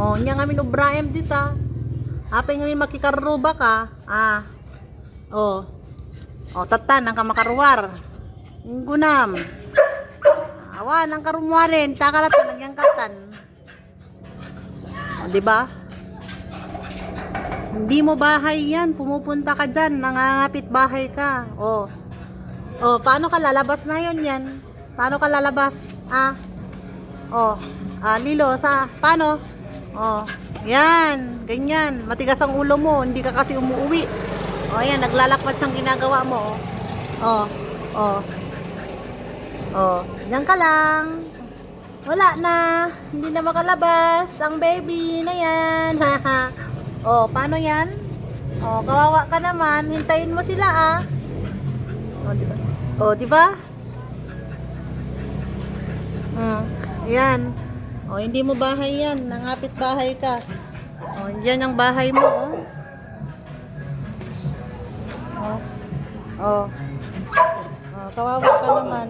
Oh, nya ngamin Ibrahim dita. Apay ngamin makikaruba ka. Oh. Oh, tatan ang kamakaruwar. Gunam. Awan ang karumwarin, takalatan nagyang katan. Oh, di ba? Hindi mo bahay 'yan, pumupunta ka diyan, nangangapit bahay ka. Oh. Oh, paano ka lalabas na 'yon 'yan? Paano ka lalabas? Oh. Lilo sa paano? Oh, 'yan, ganyan. Matigas ang ulo mo, hindi ka kasi umuwi. Oh, 'yan, naglalakbat siyang ginagawa mo. Oh. Oh. Oh, diyan ka lang. Wala na. Hindi na makalabas ang baby na 'yan. Oh, paano 'yan? Oh, kawawa ka naman. Hintayin mo sila Oh, di ba? Oh, di ba? Yan. Oh, hindi mo bahay 'yan. Nangapit bahay ka. Oh, diyan ang bahay mo, Oh. Oh. Oh, kawawa ka naman.